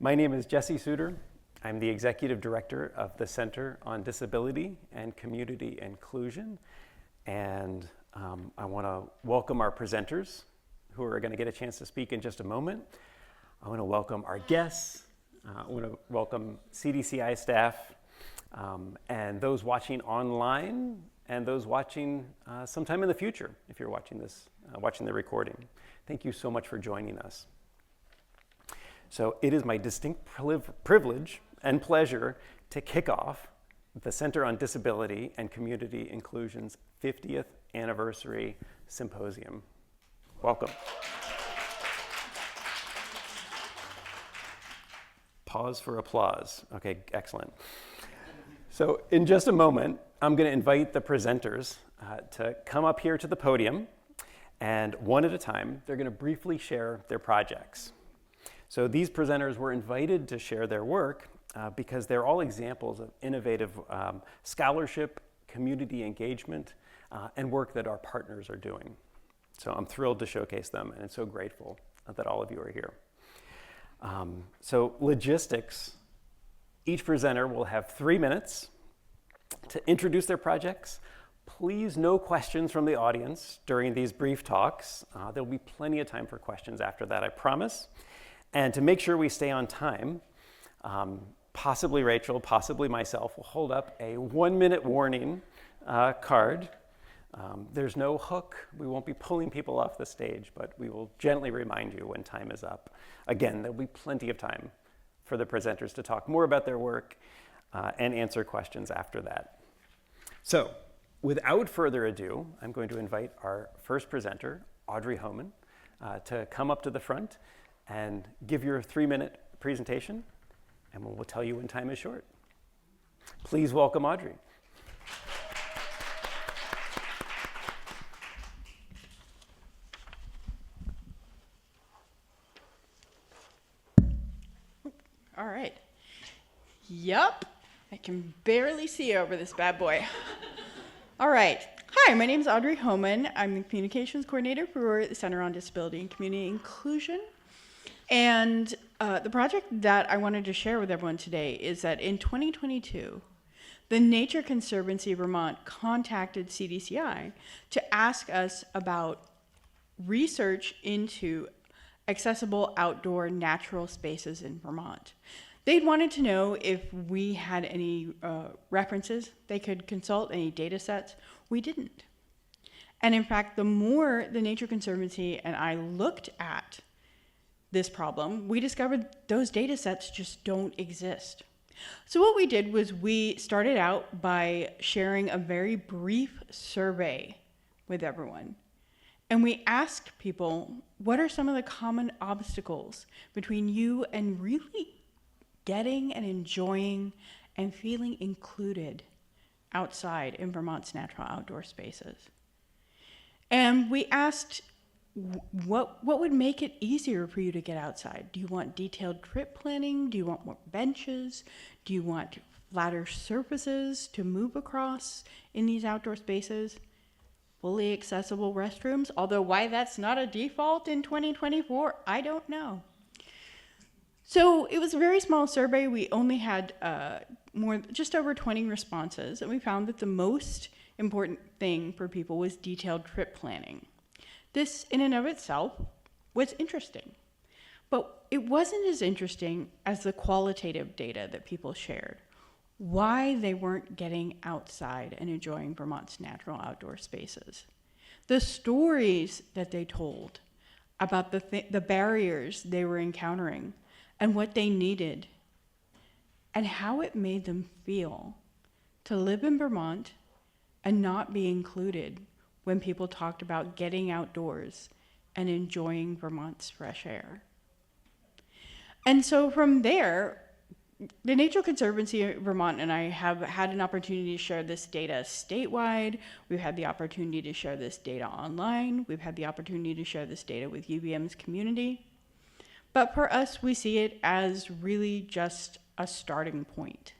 My name is Jesse Suter. I'm the Executive Director of the Center on Disability and Community Inclusion. And I want to welcome our presenters who are going to get a chance to speak in just a moment. I want to welcome our guests. I want to welcome CDCI staff and those watching online and those watching sometime in the future if you're watching this, watching the recording. Thank you so much for joining us. So it is my distinct privilege and pleasure to kick off the Center on Disability and Community Inclusion's 50th Anniversary Symposium. Welcome. Pause for applause. Okay, excellent. So in just a moment, I'm going to invite the presenters to come up here to the podium, and one at a time, they're going to briefly share their projects. So these presenters were invited to share their work because they're all examples of innovative scholarship, community engagement, and work that our partners are doing. So I'm thrilled to showcase them, and I'm so grateful that all of you are here. So logistics, each presenter will have 3 minutes to introduce their projects. Please, no questions from the audience during these brief talks. There'll be plenty of time for questions after that, I promise. And to make sure we stay on time, possibly Rachel, possibly myself, will hold up a 1-minute warning card. There's no hook. We won't be pulling people off the stage, but we will gently remind you when time is up. Again, there'll be plenty of time for the presenters to talk more about their work and answer questions after that. So, without further ado, I'm going to invite our first presenter, Audrey Homan, to come up to the front and give your 3-minute presentation, and we'll tell you when time is short. Please welcome Audrey. All right. Yup. I can barely see over this bad boy. All right. Hi, my name is Audrey Homan. I'm the Communications Coordinator for the Center on Disability and Community Inclusion. And the project that I wanted to share with everyone today is that in 2022, the Nature Conservancy of Vermont contacted CDCI to ask us about research into accessible outdoor natural spaces in Vermont. They'd wanted to know if we had any references they could consult, any data sets. We didn't. And in fact, the more the Nature Conservancy and I looked at this problem, we discovered those data sets just don't exist. So what we did was we started out by sharing a very brief survey with everyone. And we asked people, what are some of the common obstacles between you and really getting and enjoying and feeling included outside in Vermont's natural outdoor spaces? And we asked, what would make it easier for you to get outside? Do you want detailed trip planning? Do you want more benches? Do you want flatter surfaces to move across in these outdoor spaces? Fully accessible restrooms, although why that's not a default in 2024, I don't know. So it was a very small survey. We only had just over 20 responses, and we found that the most important thing for people was detailed trip planning. This, in and of itself, was interesting, but it wasn't as interesting as the qualitative data that people shared. Why they weren't getting outside and enjoying Vermont's natural outdoor spaces. The stories that they told about the barriers they were encountering and what they needed and how it made them feel to live in Vermont and not be included when people talked about getting outdoors and enjoying Vermont's fresh air. And so from there, the Nature Conservancy of Vermont and I have had an opportunity to share this data statewide. We've had the opportunity to share this data online. We've had the opportunity to share this data with UVM's community. But for us, we see it as really just a starting point.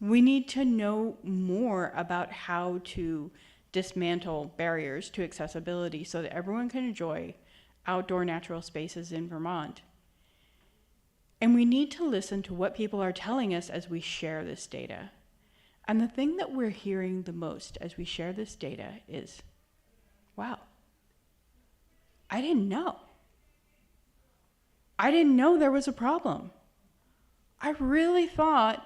We need to know more about how to dismantle barriers to accessibility so that everyone can enjoy outdoor natural spaces in Vermont. And we need to listen to what people are telling us as we share this data. And the thing that we're hearing the most as we share this data is, wow, I didn't know. I didn't know there was a problem. I really thought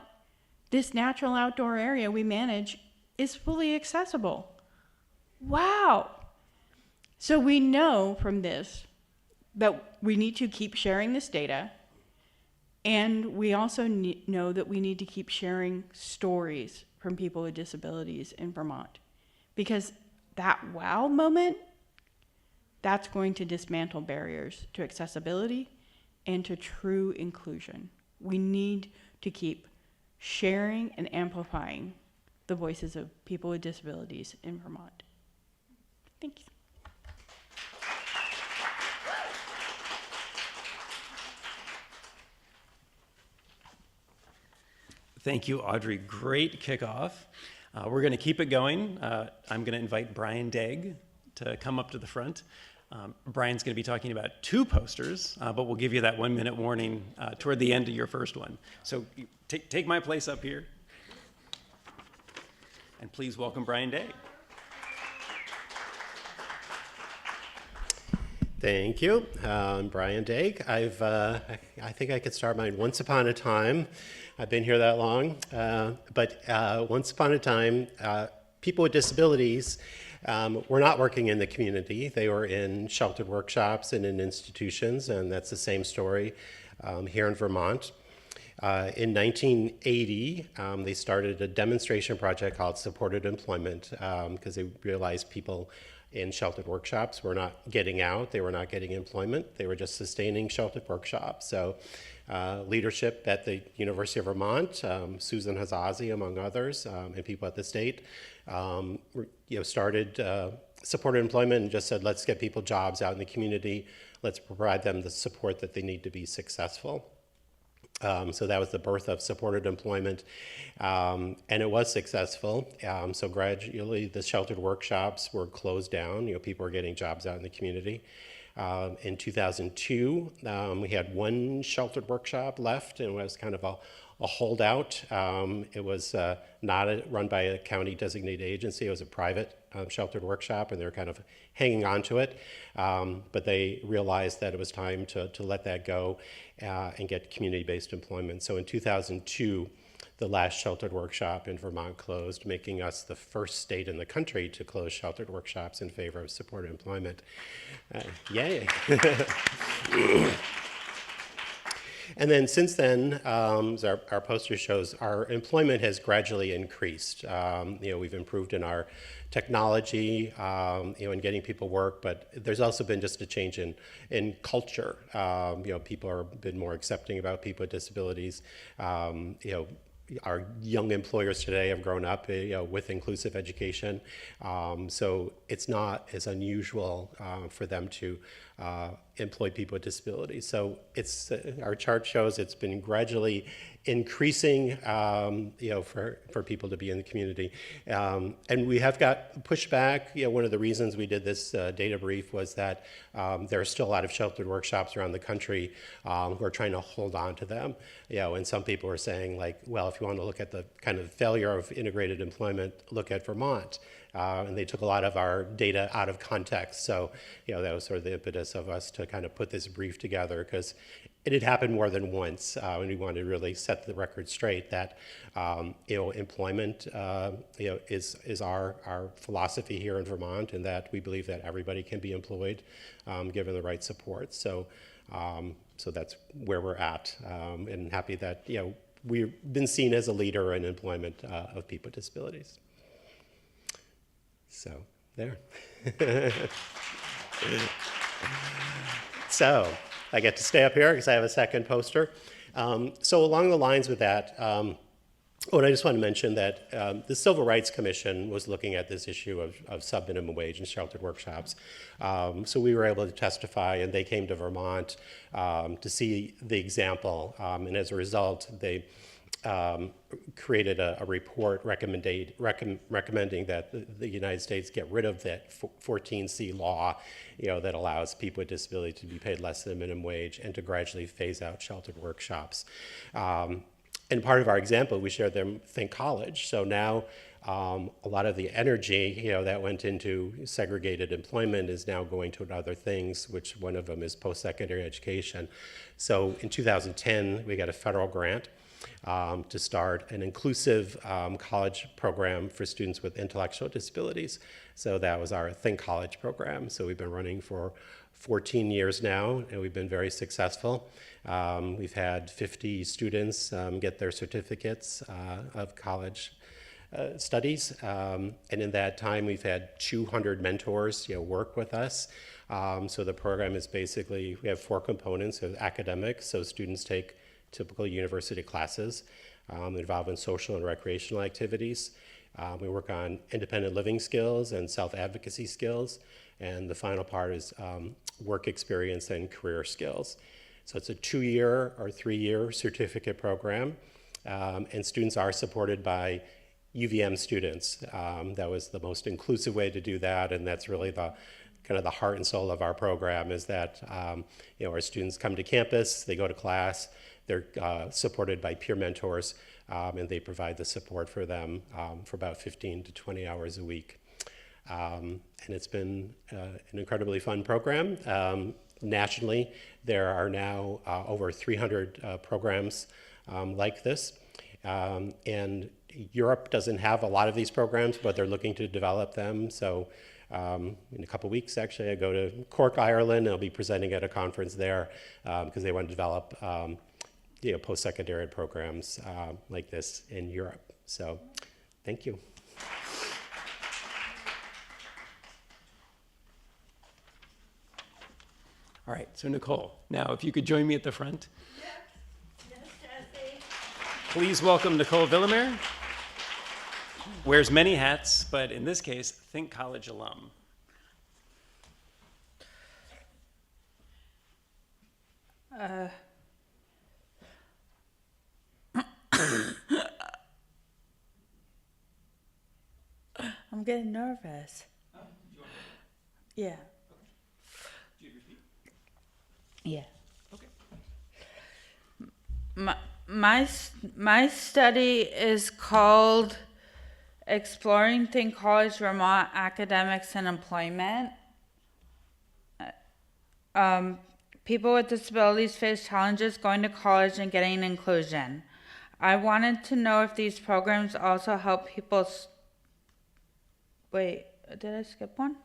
this natural outdoor area we manage is fully accessible. Wow. So we know from this that we need to keep sharing this data, and we also know that we need to keep sharing stories from people with disabilities in Vermont, because that wow moment, that's going to dismantle barriers to accessibility and to true inclusion. We need to keep sharing and amplifying the voices of people with disabilities in Vermont. Thank you. Thank you, Audrey. Great kickoff. We're going to keep it going. I'm going to invite Brian Degg to come up to the front. Brian's going to be talking about 2 posters, but we'll give you that 1-minute warning toward the end of your first one. So take my place up here. And please welcome Brian Degg. Thank you. I'm Brian Degg. I think I could start mine. Once upon a time, I've been here that long, but once upon a time, people with disabilities were not working in the community. They were in sheltered workshops and in institutions, and that's the same story here in Vermont. In 1980, they started a demonstration project called Supported Employment because they realized people in sheltered workshops were not getting out, they were not getting employment, they were just sustaining sheltered workshops. So leadership at the University of Vermont, Susan Hazazi among others, and people at the state, started supported employment and just said, let's get people jobs out in the community, let's provide them the support that they need to be successful. So that was the birth of supported employment, and it was successful. So gradually, the sheltered workshops were closed down. People were getting jobs out in the community. In 2002, we had 1 sheltered workshop left, and it was kind of a holdout. It was not run by a county designated agency. It was a private sheltered workshop, and they were kind of hanging on to it. But they realized that it was time to let that go and get community-based employment. So in 2002, the last sheltered workshop in Vermont closed, making us the first state in the country to close sheltered workshops in favor of supported employment. Yay. And then since then, as our poster shows, our employment has gradually increased. We've improved in our technology, in getting people work, but there's also been just a change in culture. People are been more accepting about people with disabilities. Our young employers today have grown up with inclusive education, so it's not as unusual for them to employ people with disabilities. So it's our chart shows it's been gradually increasing, for people to be in the community, and we have got pushback. One of the reasons we did this data brief was that there are still a lot of sheltered workshops around the country who are trying to hold on to them. And some people are saying, like, well, if you want to look at the kind of failure of integrated employment, look at Vermont. And they took a lot of our data out of context. So, that was sort of the impetus of us to kind of put this brief together, because it had happened more than once, and we wanted to really set the record straight that, employment, is our philosophy here in Vermont, and that we believe that everybody can be employed, given the right support. So, so that's where we're at, and happy that, we've been seen as a leader in employment of people with disabilities. So, there. So, I get to stay up here because I have a second poster. So along the lines with that, I just want to mention that the Civil Rights Commission was looking at this issue of sub-minimum wage and sheltered workshops. So we were able to testify, and they came to Vermont to see the example. And as a result, they created a report recommending that the United States get rid of that 14C law, that allows people with disability to be paid less than minimum wage and to gradually phase out sheltered workshops. And part of our example, we shared them Think College. So now a lot of the energy, that went into segregated employment is now going to other things, which one of them is post-secondary education. So in 2010, we got a federal grant to start an inclusive college program for students with intellectual disabilities. So that was our Think College program. So we've been running for 14 years now, and we've been very successful. We've had 50 students get their certificates of college studies, and in that time we've had 200 mentors work with us. So the program is basically, we have 4 components of academic, so students take typical university classes involving social and recreational activities. We work on independent living skills and self-advocacy skills, and the final part is work experience and career skills. So it's a 2-year or 3-year certificate program, and students are supported by UVM students. That was the most inclusive way to do that, and that's really the kind of the heart and soul of our program, is that our students come to campus, they go to class, they're supported by peer mentors, and they provide the support for them for about 15 to 20 hours a week. And it's been an incredibly fun program. Nationally, there are now over 300 programs like this. And Europe doesn't have a lot of these programs, but they're looking to develop them. So in a couple weeks, actually, I go to Cork, Ireland, and I'll be presenting at a conference there because they want to develop post-secondary programs like this in Europe. So thank you. All right, so Nicole, now if you could join me at the front. Yes, Jesse. Please welcome Nicole Villamere. Wears many hats, but in this case, Think College alum. I'm getting nervous. Yeah. Yeah. Okay. My study is called Exploring Think College Vermont Academics and Employment. People with disabilities face challenges going to college and getting inclusion. I wanted to know if these programs also help people. Wait, did I skip one?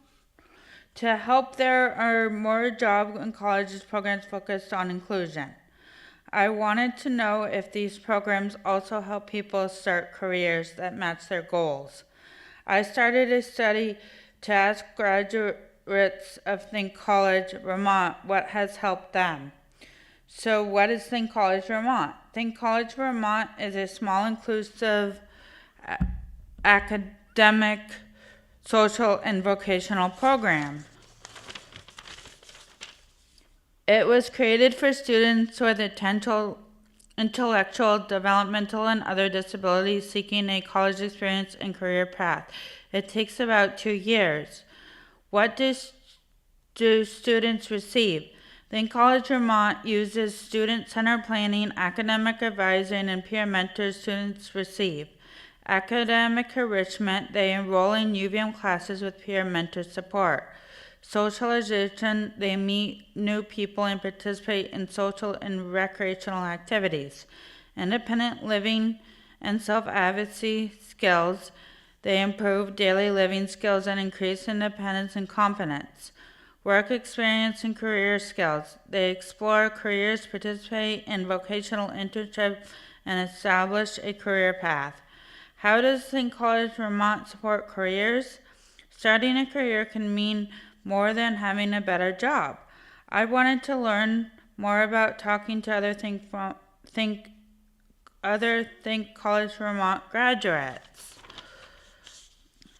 To help, there are more job and colleges programs focused on inclusion. I wanted to know if these programs also help people start careers that match their goals. I started a study to ask graduates of Think College Vermont what has helped them. So what is Think College Vermont? Think College Vermont is a small, inclusive, academic, social, and vocational program. It was created for students with intellectual, developmental, and other disabilities seeking a college experience and career path. It takes about 2 years. What do students receive? Think College Vermont uses student-centered planning, academic advising, and peer mentors students receive. Academic enrichment, they enroll in UVM classes with peer mentor support. Socialization, they meet new people and participate in social and recreational activities. Independent living and self-advocacy skills, they improve daily living skills and increase independence and confidence. Work experience and career skills, they explore careers, participate in vocational internships, and establish a career path. How does Think College Vermont support careers? Starting a career can mean more than having a better job. I wanted to learn more about talking to other Think College Vermont graduates.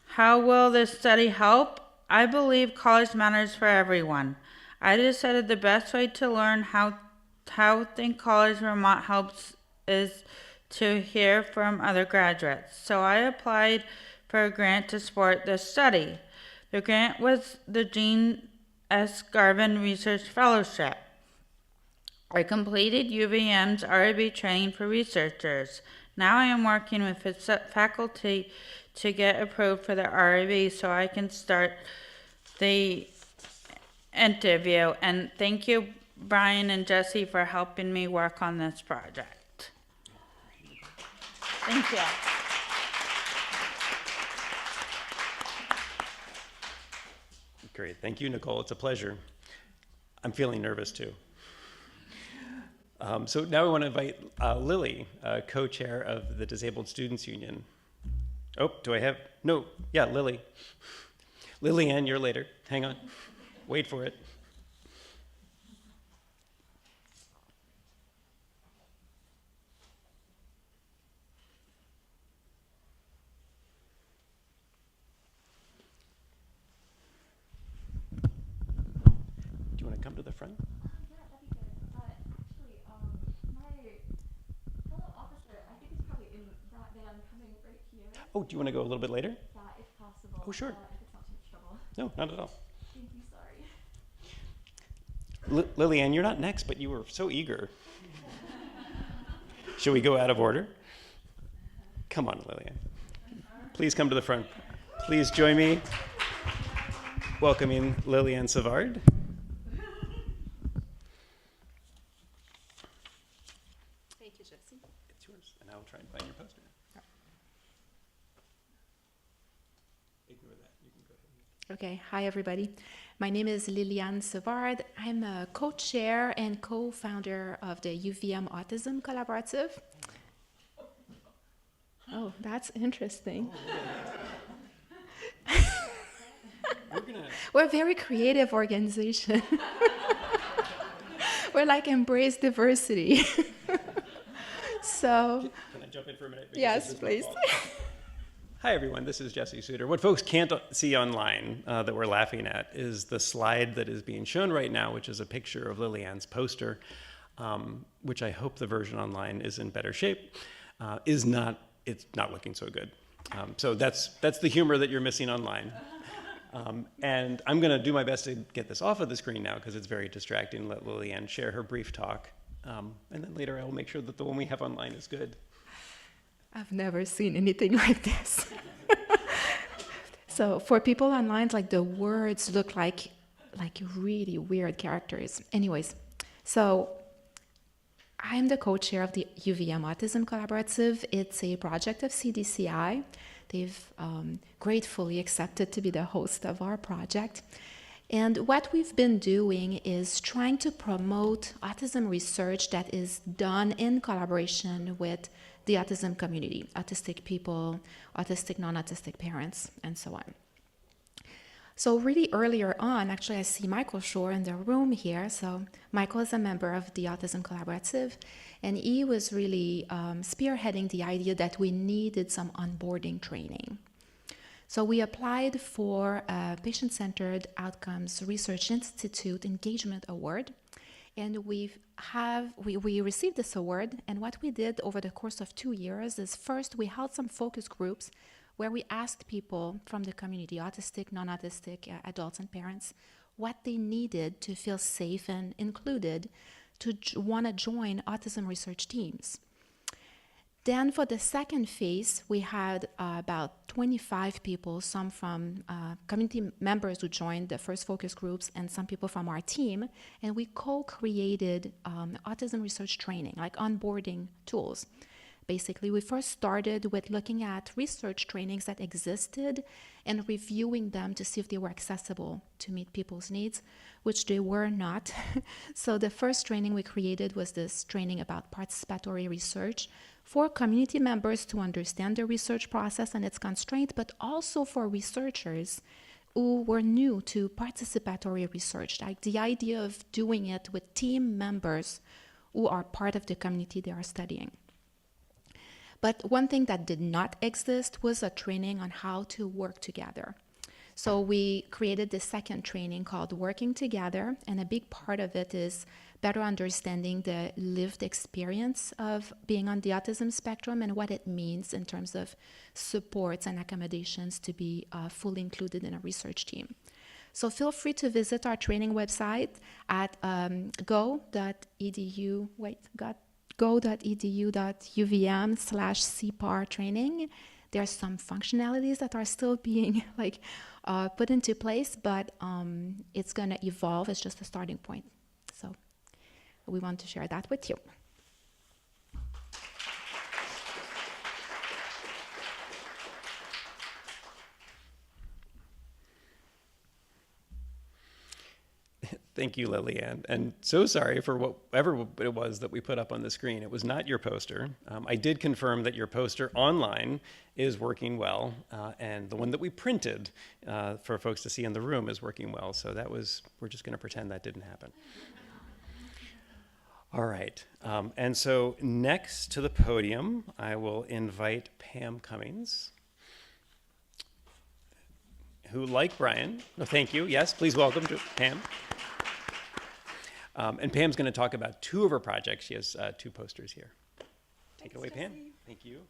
How will this study help? I believe college matters for everyone. I decided the best way to learn how Think College Vermont helps is to hear from other graduates. So I applied for a grant to support this study. The grant was the Jean S. Garvin Research Fellowship. I completed UVM's RIB training for researchers. Now I am working with its faculty to get approved for the RIB so I can start the interview. And thank you, Brian and Jesse, for helping me work on this project. Thank you. Great. Thank you, Nicole. It's a pleasure. I'm feeling nervous too. So now we want to invite Lily, co-chair of the Disabled Students Union. Oh, do I have? No. Yeah, Lily. Lillian, you're later. Hang on. Wait for it. Do you want to come to the front? Yeah, that'd be good. Actually, my fellow officer, I think is probably in that van coming right here. Oh, do you want to go a little bit later? Yeah, if possible. Oh, sure. If it's not too much trouble. No, not at all. Thank you, sorry. Lillian, you're not next, but you were so eager. Should we go out of order? Come on, Lillian. Please come to the front. Please join me welcoming Lillian Savard. Thank you, Jesse. It's yours, and I'll try and find your poster. Ignore that. You can go ahead. Okay, hi everybody. My name is Liliane Savard. I'm a co-chair and co-founder of the UVM Autism Collaborative. Oh, that's interesting. We're a very creative organization. We're like embrace diversity. So, Can I jump in for a minute? Because yes, this is my please. fault. Hi, everyone. This is Jesse Suter. What folks can't see online that we're laughing at is the slide that is being shown right now, which is a picture of Lillian's poster, which I hope the version online is in better shape. It's not looking so good. So that's the humor that you're missing online. And I'm going to do my best to get this off of the screen now because it's very distracting. Let Lillian share her brief talk. And then later I will make sure that the one we have online is good. I've never seen anything like this. So for people online, like the words look like really weird characters. Anyways, so I'm the co-chair of the UVM Autism Collaborative. It's a project of CDCI. They've gratefully accepted to be the host of our project. And what we've been doing is trying to promote autism research that is done in collaboration with the autism community, autistic people, autistic, non-autistic parents, and so on. So really earlier on, actually I see Michael Shore in the room here. So Michael is a member of the Autism Collaborative, and he was really spearheading the idea that we needed some onboarding training. So we applied for a Patient-Centered Outcomes Research Institute Engagement Award, and we received this award. And what we did over the course of 2 years is first we held some focus groups where we asked people from the community, autistic, non-autistic, adults and parents, what they needed to feel safe and included to want to join autism research teams. Then for the second phase, we had about 25 people, some from community members who joined the first focus groups and some people from our team, and we co-created autism research training, like onboarding tools. Basically, we first started with looking at research trainings that existed and reviewing them to see if they were accessible to meet people's needs, which they were not. So the first training we created was this training about participatory research for community members to understand the research process and its constraints, but also for researchers who were new to participatory research, like the idea of doing it with team members who are part of the community they are studying. But one thing that did not exist was a training on how to work together. So we created this second training called Working Together, and a big part of it is better understanding the lived experience of being on the autism spectrum and what it means in terms of supports and accommodations to be fully included in a research team. So feel free to visit our training website at go.edu, go.edu.uvm/CPAR training. There are some functionalities that are still being put into place, but it's going to evolve. It's just a starting point. So we want to share that with you. Thank you, Lillian. And so sorry for whatever it was that we put up on the screen. It was not your poster. I did confirm that your poster online is working well, and the one that we printed for folks to see in the room is working well. So we're just going to pretend that didn't happen. All right. And so next to the podium, I will invite Pam Cummings, who, like Brian, thank you. Yes, please welcome to Pam. And Pam's going to talk about two of her projects. She has two posters here. Take it away, Pam. Thank you.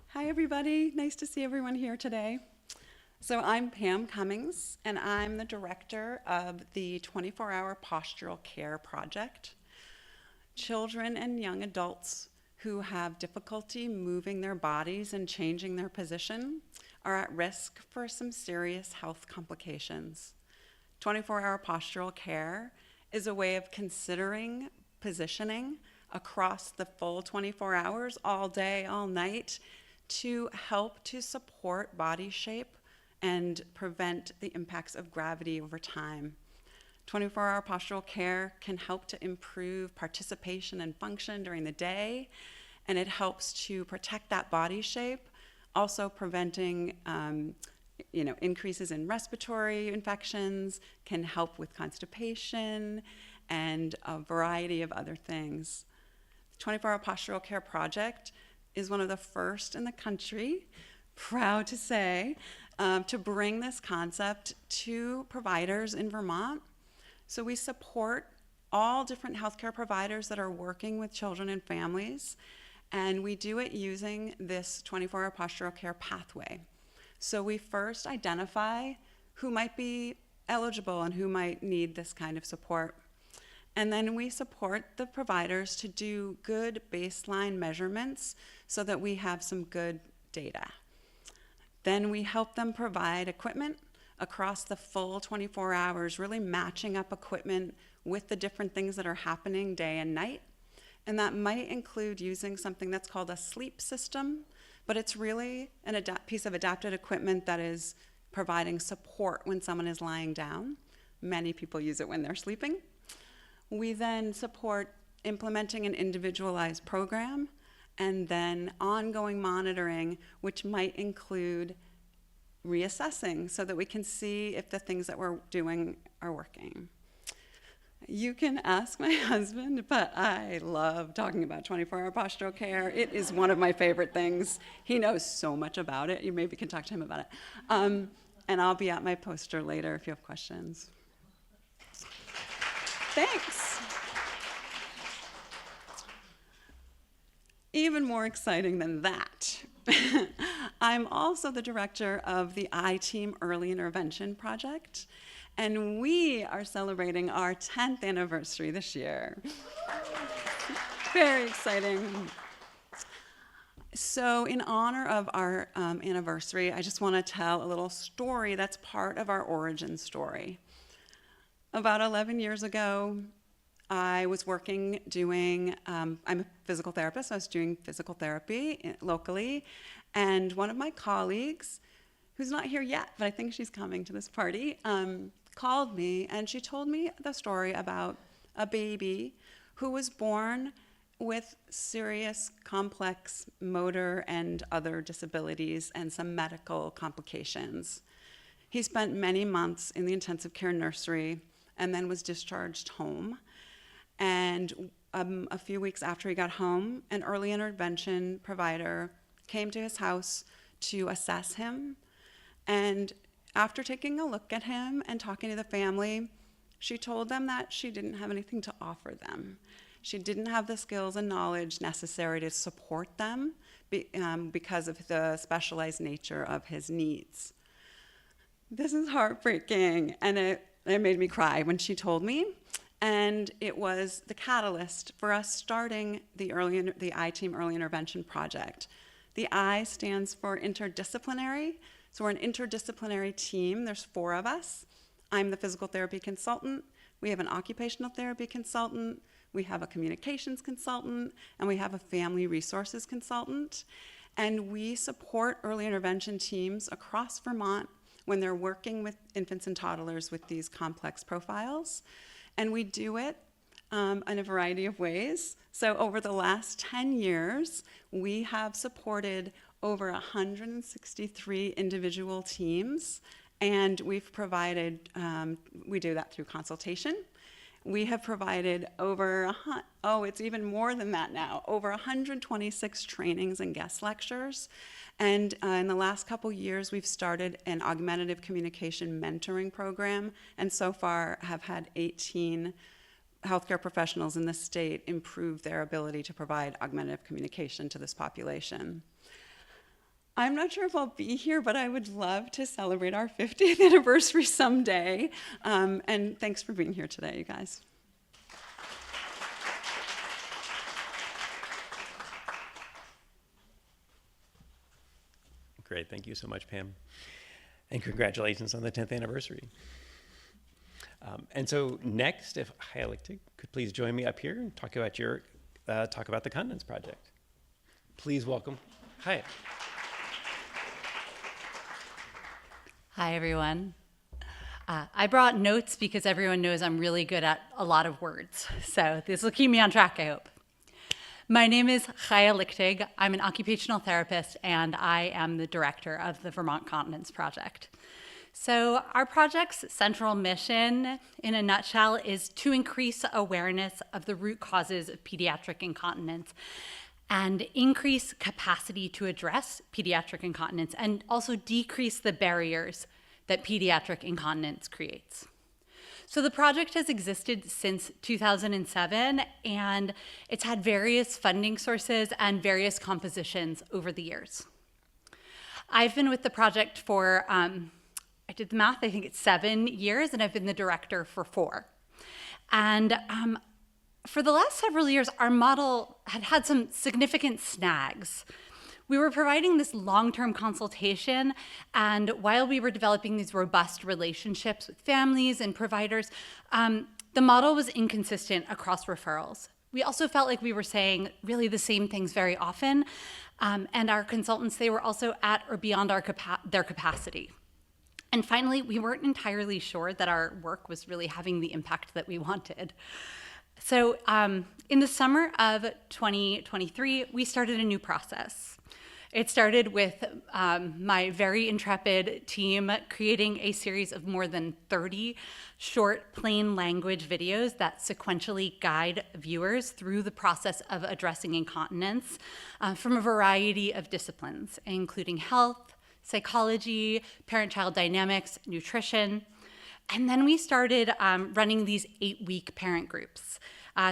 Hi, everybody. Nice to see everyone here today. So I'm Pam Cummings, and I'm the director of the 24-hour postural care project. Children and young adults who have difficulty moving their bodies and changing their position are at risk for some serious health complications. 24-hour postural care is a way of considering positioning across the full 24 hours, all day, all night, to help to support body shape and prevent the impacts of gravity over time. 24-hour postural care can help to improve participation and function during the day, and it helps to protect that body shape, also preventing increases in respiratory infections, can help with constipation, and a variety of other things. The 24-hour postural care project is one of the first in the country, proud to say, to bring this concept to providers in Vermont. So we support all different healthcare providers that are working with children and families, and we do it using this 24-hour postural care pathway. So we first identify who might be eligible and who might need this kind of support. And then we support the providers to do good baseline measurements so that we have some good data. Then we help them provide equipment across the full 24 hours, really matching up equipment with the different things that are happening day and night. And that might include using something that's called a sleep system, but it's really a piece of adapted equipment that is providing support when someone is lying down. Many people use it when they're sleeping. We then support implementing an individualized program and then ongoing monitoring, which might include reassessing so that we can see if the things that we're doing are working. You can ask my husband, but I love talking about 24-hour postural care. It is one of my favorite things. He knows so much about it. You maybe can talk to him about it. And I'll be at my poster later if you have questions. Thanks. Even more exciting than that, I'm also the director of the I-Team Early Intervention Project, and we are celebrating our 10th anniversary this year. Very exciting. So in honor of our anniversary, I just want to tell a little story that's part of our origin story. About 11 years ago, I was I'm a physical therapist, so I was doing physical therapy locally, and one of my colleagues, who's not here yet, but I think she's coming to this party, called me, and she told me the story about a baby who was born with serious, complex motor and other disabilities and some medical complications. He spent many months in the intensive care nursery and then was discharged home. And a few weeks after he got home, an early intervention provider came to his house to assess him. And after taking a look at him and talking to the family, she told them that she didn't have anything to offer them. She didn't have the skills and knowledge necessary to support them because of the specialized nature of his needs. This is heartbreaking, and it made me cry when she told me. And it was the catalyst for us starting the I-Team Early Intervention Project. The I stands for interdisciplinary. So we're an interdisciplinary team. There's 4 of us. I'm the physical therapy consultant. We have an occupational therapy consultant. We have a communications consultant, and we have a family resources consultant. And we support early intervention teams across Vermont when they're working with infants and toddlers with these complex profiles. And we do it in a variety of ways. So over the last 10 years, we have supported over 163 individual teams, and we've provided, we do that through consultation. We have provided it's even more than that now, over 126 trainings and guest lectures. And in the last couple years, we've started an augmentative communication mentoring program, and so far have had 18 healthcare professionals in the state improve their ability to provide augmentative communication to this population. I'm not sure if I'll be here, but I would love to celebrate our 50th anniversary someday. And thanks for being here today, you guys. Great, thank you so much, Pam. And congratulations on the 10th anniversary. And so next, if Chaya Lichtig could please join me up here and talk about the Continence Project. Please welcome Chaya. Hi, everyone. I brought notes because everyone knows I'm really good at a lot of words. So this will keep me on track, I hope. My name is Chaya Lichtig. I'm an occupational therapist, and I am the director of the Vermont Continence Project. So our project's central mission, in a nutshell, is to increase awareness of the root causes of pediatric incontinence and increase capacity to address pediatric incontinence, and also decrease the barriers that pediatric incontinence creates. So the project has existed since 2007, and it's had various funding sources and various compositions over the years. I've been with the project for, I did the math, I think it's 7 years, and I've been the director for 4. And for the last several years, our model had some significant snags. We were providing this long-term consultation, and while we were developing these robust relationships with families and providers, the model was inconsistent across referrals. We also felt like we were saying really the same things very often, and our consultants, they were also at or beyond their capacity. And finally, we weren't entirely sure that our work was really having the impact that we wanted. So in the summer of 2023, we started a new process. It started with my very intrepid team creating a series of more than 30 short, plain language videos that sequentially guide viewers through the process of addressing incontinence from a variety of disciplines, including health, psychology, parent-child dynamics, nutrition. And then we started running these 8-week parent groups.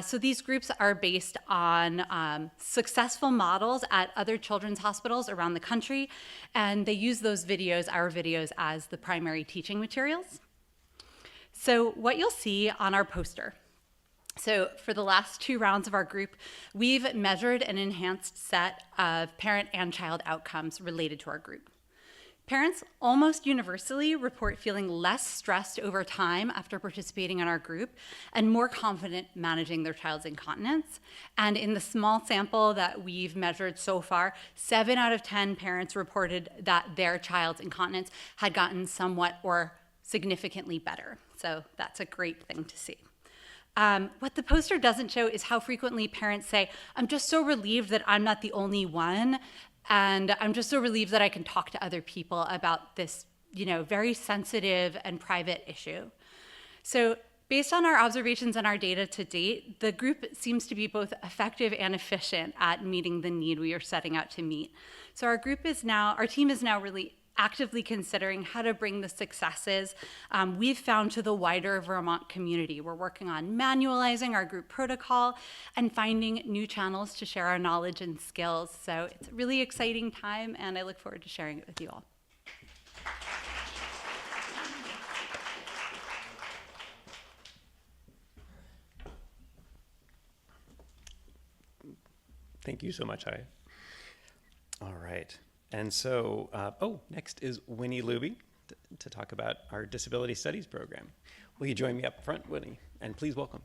So these groups are based on successful models at other children's hospitals around the country, and they use those videos, our videos, as the primary teaching materials. So what you'll see on our poster. So for the last 2 rounds of our group, we've measured an enhanced set of parent and child outcomes related to our group. Parents almost universally report feeling less stressed over time after participating in our group and more confident managing their child's incontinence. And in the small sample that we've measured so far, 7 out of 10 parents reported that their child's incontinence had gotten somewhat or significantly better. So that's a great thing to see. What the poster doesn't show is how frequently parents say, "I'm just so relieved that I'm not the only one. And I'm just so relieved that I can talk to other people about this, very sensitive and private issue." So based on our observations and our data to date, the group seems to be both effective and efficient at meeting the need we are setting out to meet. So our team is now really actively considering how to bring the successes we've found to the wider Vermont community. We're working on manualizing our group protocol and finding new channels to share our knowledge and skills. So it's a really exciting time, and I look forward to sharing it with you all. Thank you so much, Hai. All right. And so, next is Winnie Luby to talk about our disability studies program. Will you join me up front, Winnie? And please welcome.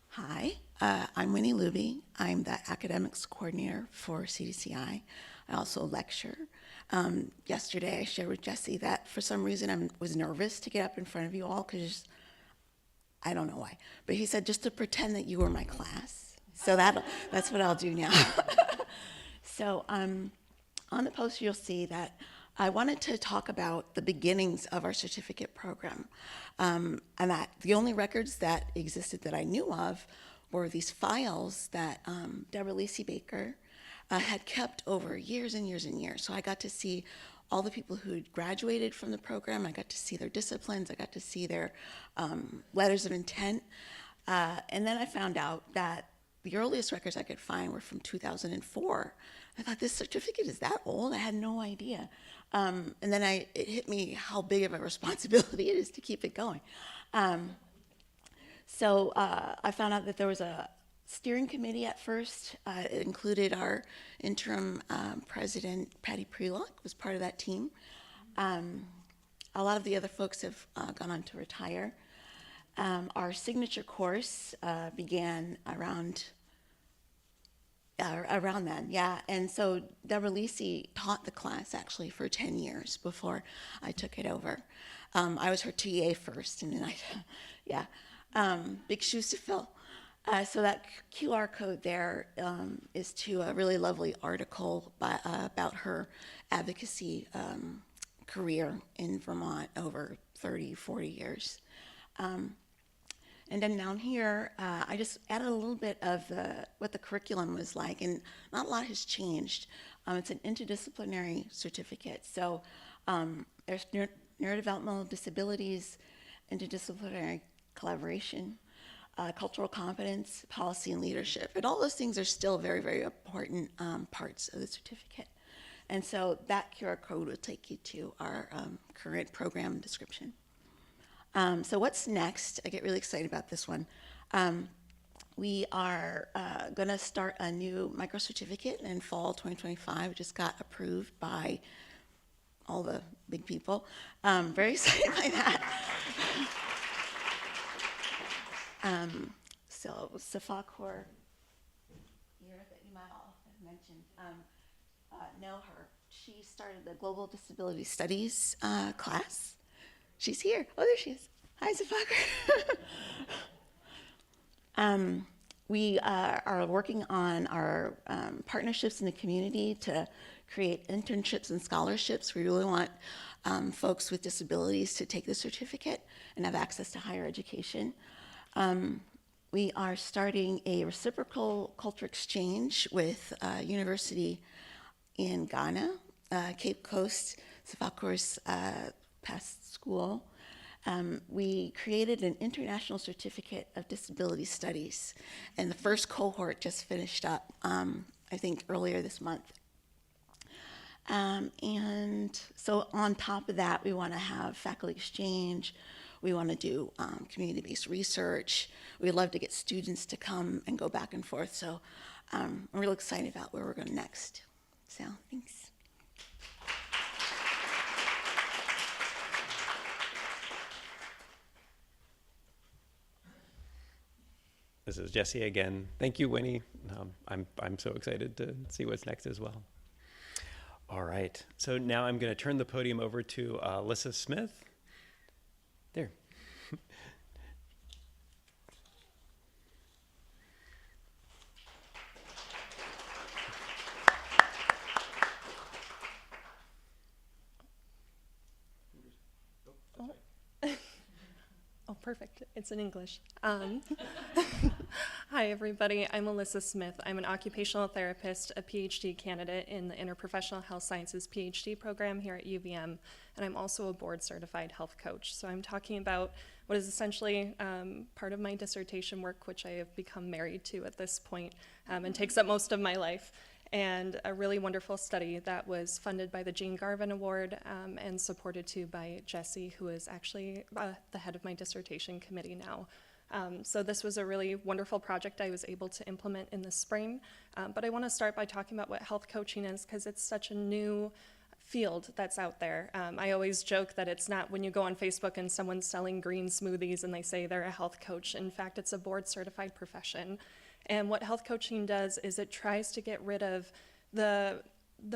Hi, I'm Winnie Luby. I'm the academics coordinator for CDCI. I also lecture. Yesterday, I shared with Jesse that for some reason I was nervous to get up in front of you all because I don't know why. But he said just to pretend that you were my class. So that's what I'll do now. So on the poster, you'll see that I wanted to talk about the beginnings of our certificate program. And that the only records that existed that I knew of were these files that Deborah Lacey Baker had kept over years and years and years. So I got to see all the people who graduated from the program. I got to see their disciplines. I got to see their letters of intent. And then I found out that the earliest records I could find were from 2004. I thought, this certificate is that old? I had no idea. And then it hit me how big of a responsibility it is to keep it going. So I found out that there was a steering committee at first. It included our interim president, Patty Prelock, was part of that team. A lot of the other folks have gone on to retire. Our signature course began around then, yeah. And so Deborah Lacey taught the class actually for 10 years before I took it over. I was her TA first, and then big shoes to fill. So that QR code there is to a really lovely article about her advocacy career in Vermont over 30, 40 years. And then down here, I just added a little bit of what the curriculum was like, and not a lot has changed. It's an interdisciplinary certificate. So there's neurodevelopmental disabilities, interdisciplinary collaboration, cultural competence, policy, and leadership. And all those things are still very, very important parts of the certificate. And so that QR code will take you to our current program description. So what's next? I get really excited about this one. We are going to start a new micro-certificate in fall 2025. It just got approved by all the big people. Very excited by that. So Safakor, here that you might all have mentioned, know her. She started the Global Disability Studies class. She's here. Oh, there she is. Hi, Safakor. We are working on our partnerships in the community to create internships and scholarships. We really want folks with disabilities to take the certificate and have access to higher education. We are starting a reciprocal culture exchange with a university in Ghana, Cape Coast, Safakor's past school. We created an international certificate of disability studies, and the first cohort just finished up, I think earlier this month. And so on top of that, we want to have faculty exchange. We want to do community-based research. We'd love to get students to come and go back and forth. So I'm really excited about where we're going next. So thanks. This is Jesse again. Thank you, Winnie. I'm so excited to see what's next as well. All right. So now I'm going to turn the podium over to Alyssa Smith. There. perfect. It's in English. Hi, everybody. I'm Alyssa Smith. I'm an occupational therapist, a PhD candidate in the Interprofessional Health Sciences PhD program here at UVM, and I'm also a board-certified health coach. So I'm talking about what is essentially part of my dissertation work, which I have become married to at this point, and takes up most of my life, and a really wonderful study that was funded by the Jean Garvin Award and supported too by Jessie, who is actually the head of my dissertation committee now. So this was a really wonderful project I was able to implement in the spring. But I want to start by talking about what health coaching is, because it's such a new field that's out there. I always joke that it's not when you go on Facebook and someone's selling green smoothies and they say they're a health coach. In fact, it's a board-certified profession. And what health coaching does is it tries to get rid of the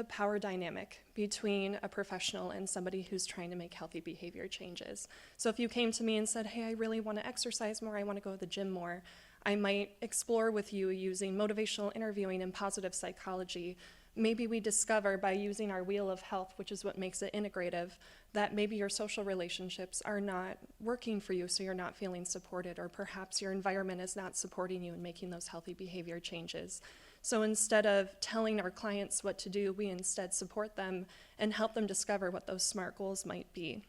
power dynamic between a professional and somebody who's trying to make healthy behavior changes. So if you came to me and said, hey, I really want to exercise more, I want to go to the gym more, I might explore with you using motivational interviewing and positive psychology. Maybe we discover by using our wheel of health, which is what makes it integrative, that maybe your social relationships are not working for you, so you're not feeling supported, or perhaps your environment is not supporting you in making those healthy behavior changes. So instead of telling our clients what to do, we instead support them and help them discover what those SMART goals might be.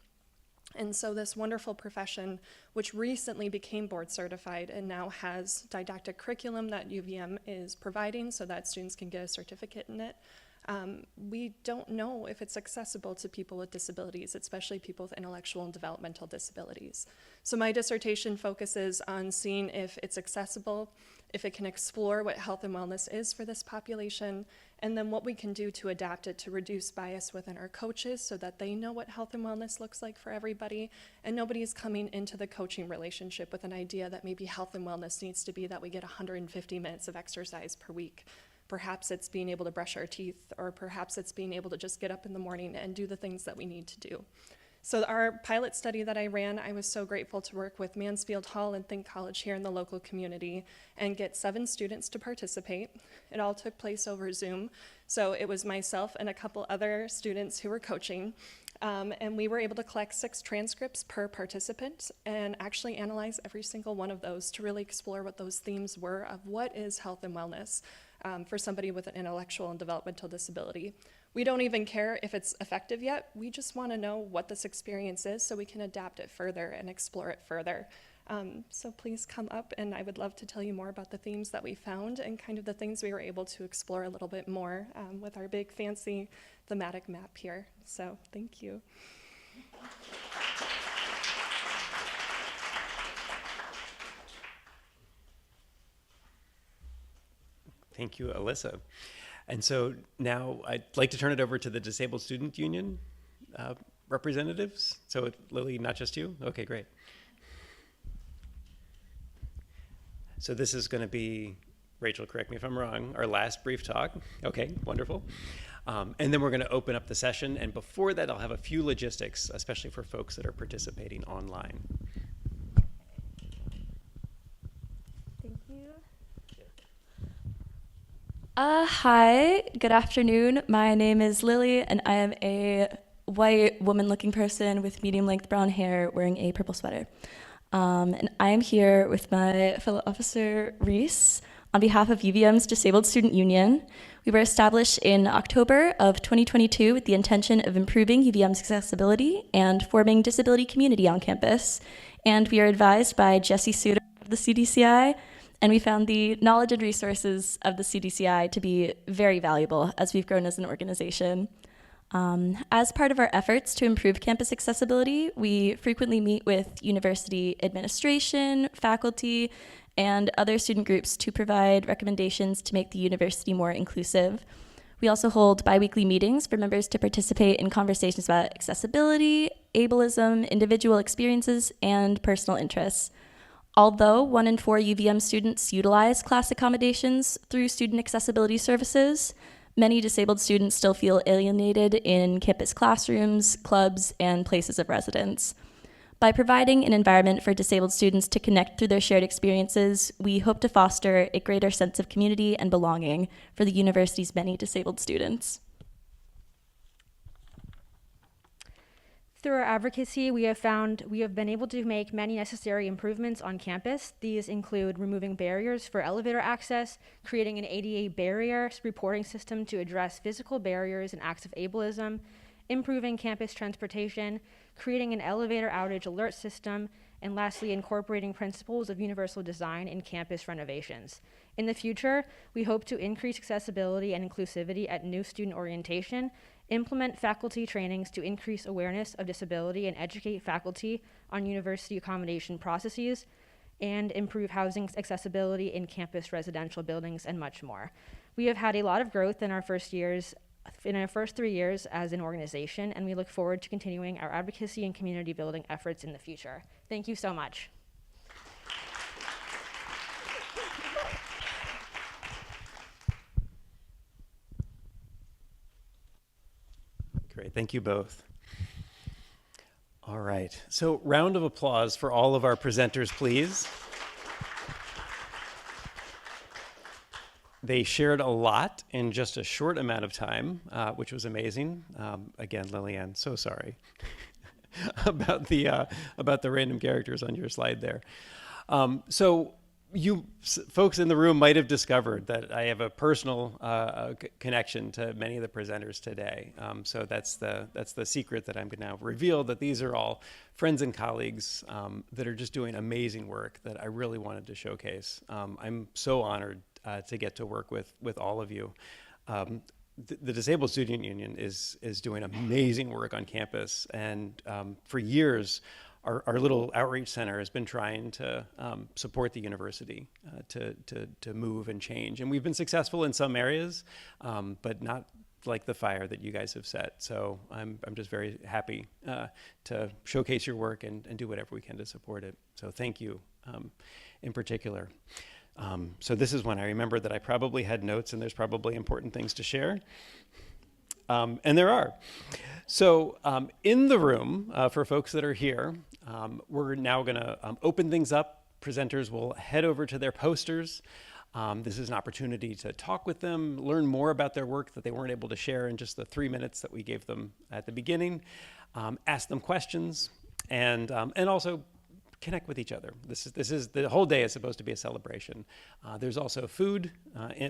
And so this wonderful profession, which recently became board certified and now has didactic curriculum that UVM is providing so that students can get a certificate in it, we don't know if it's accessible to people with disabilities, especially people with intellectual and developmental disabilities. So my dissertation focuses on seeing if it's accessible, if it can explore what health and wellness is for this population, and then what we can do to adapt it to reduce bias within our coaches so that they know what health and wellness looks like for everybody, and nobody is coming into the coaching relationship with an idea that maybe health and wellness needs to be that we get 150 minutes of exercise per week. Perhaps it's being able to brush our teeth, or perhaps it's being able to just get up in the morning and do the things that we need to do. So our pilot study that I ran, I was so grateful to work with Mansfield Hall and Think College here in the local community and get 7 students to participate. It all took place over Zoom. So it was myself and a couple other students who were coaching. And we were able to collect 6 transcripts per participant and actually analyze every single one of those to really explore what those themes were of what is health and wellness for somebody with an intellectual and developmental disability. We don't even care if it's effective yet. We just want to know what this experience is so we can adapt it further and explore it further. So please come up, and I would love to tell you more about the themes that we found and kind of the things we were able to explore a little bit more with our big fancy thematic map here. So thank you. Thank you, Alyssa. And so now I'd like to turn it over to the Disabled Student Union representatives. So Lily, not just you? Okay, great. So this is going to be, Rachel, correct me if I'm wrong, our last brief talk. Okay, wonderful. And then we're going to open up the session. And before that, I'll have a few logistics, especially for folks that are participating online. Thank you. Hi, good afternoon. My name is Lily, and I am a white woman-looking person with medium-length brown hair wearing a purple sweater. And I am here with my fellow officer, Reese, on behalf of UVM's Disabled Student Union. We were established in October of 2022 with the intention of improving UVM's accessibility and forming disability community on campus. And we are advised by Jessie Suter of the CDCI, and we found the knowledge and resources of the CDCI to be very valuable as we've grown as an organization. As part of our efforts to improve campus accessibility, we frequently meet with university administration, faculty, and other student groups to provide recommendations to make the university more inclusive. We also hold bi-weekly meetings for members to participate in conversations about accessibility, ableism, individual experiences, and personal interests. Although 1 in 4 UVM students utilize class accommodations through student accessibility services, many disabled students still feel alienated in campus classrooms, clubs, and places of residence. By providing an environment for disabled students to connect through their shared experiences, we hope to foster a greater sense of community and belonging for the university's many disabled students. through our advocacy, we have been able to make many necessary improvements on campus. These include removing barriers for elevator access, creating an ADA barrier reporting system to address physical barriers and acts of ableism, improving campus transportation, creating an elevator outage alert system, and lastly, incorporating principles of universal design in campus renovations. In the future, we hope to increase accessibility and inclusivity at new student orientation, implement faculty trainings to increase awareness of disability and educate faculty on university accommodation processes, and improve housing accessibility in campus residential buildings, and much more. We have had a lot of growth in our first 3 years as an organization, and we look forward to continuing our advocacy and community building efforts in the future. Thank you so much. Great, thank you both. All right, so round of applause for all of our presenters, please. They shared a lot in just a short amount of time, which was amazing. Again, Lillian, so sorry about the random characters on your slide there. So you folks in the room might have discovered that I have a personal connection to many of the presenters today. So that's the secret that I'm going to now reveal, that these are all friends and colleagues that are just doing amazing work that I really wanted to showcase. I'm so honored to get to work with all of you. The Disabled Student Union is doing amazing work on campus, and for years, our little outreach center has been trying to support the university to move and change. And we've been successful in some areas, but not like the fire that you guys have set. So I'm just very happy to showcase your work and do whatever we can to support it. So thank you in particular. So this is when I remembered that I probably had notes and there's probably important things to share. And there are. So in the room, for folks that are here, we're now going to open things up. Presenters will head over to their posters. This is an opportunity to talk with them, learn more about their work that they weren't able to share in just the 3 minutes that we gave them at the beginning, ask them questions, and also connect with each other. This is the whole day is supposed to be a celebration. There's also food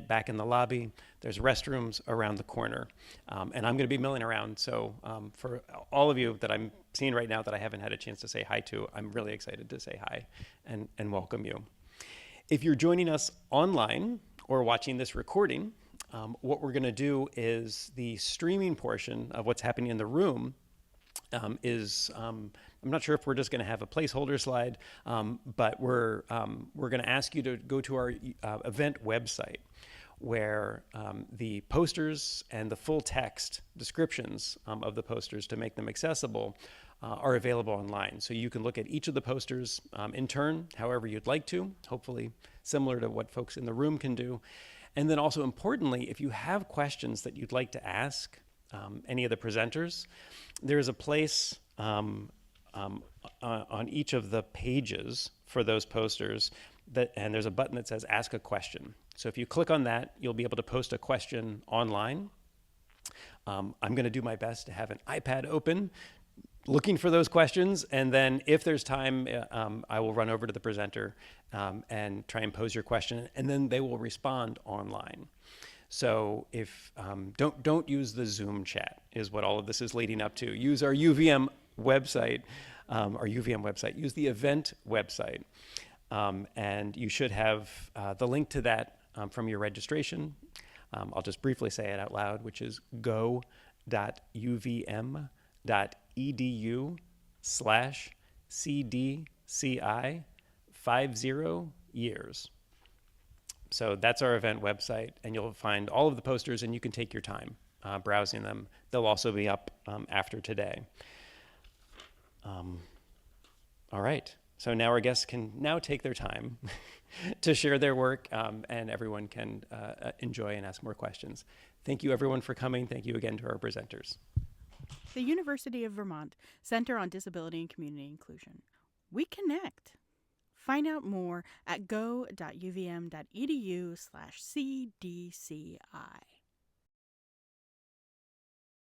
back in the lobby. There's restrooms around the corner, and I'm going to be milling around. So for all of you that I'm seeing right now that I haven't had a chance to say hi to, I'm really excited to say hi and welcome you. If you're joining us online or watching this recording, what we're going to do is the streaming portion of what's happening in the room I'm not sure if we're just going to have a placeholder slide, but we're going to ask you to go to our event website, where the posters and the full text descriptions of the posters to make them accessible are available online. So you can look at each of the posters in turn, however you'd like to, hopefully similar to what folks in the room can do. And then also importantly, if you have questions that you'd like to ask any of the presenters, there's a place on each of the pages for those posters and there's a button that says ask a question. So if you click on that, you'll be able to post a question online. I'm going to do my best to have an iPad open looking for those questions, and then if there's time, I will run over to the presenter and try and pose your question, and then they will respond online. So if don't use the Zoom chat is what all of this is leading up to. Use our UVM website, use the event website, and you should have the link to that from your registration. I'll just briefly say it out loud, which is go.uvm.edu/CDCI 50 years. So that's our event website, and you'll find all of the posters, and you can take your time browsing them. They'll also be up after today. All right, so now our guests can now take their time to share their work, and everyone can enjoy and ask more questions. Thank you, everyone, for coming. Thank you again to our presenters. The University of Vermont Center on Disability and Community Inclusion. We connect. Find out more at go.uvm.edu/CDCI.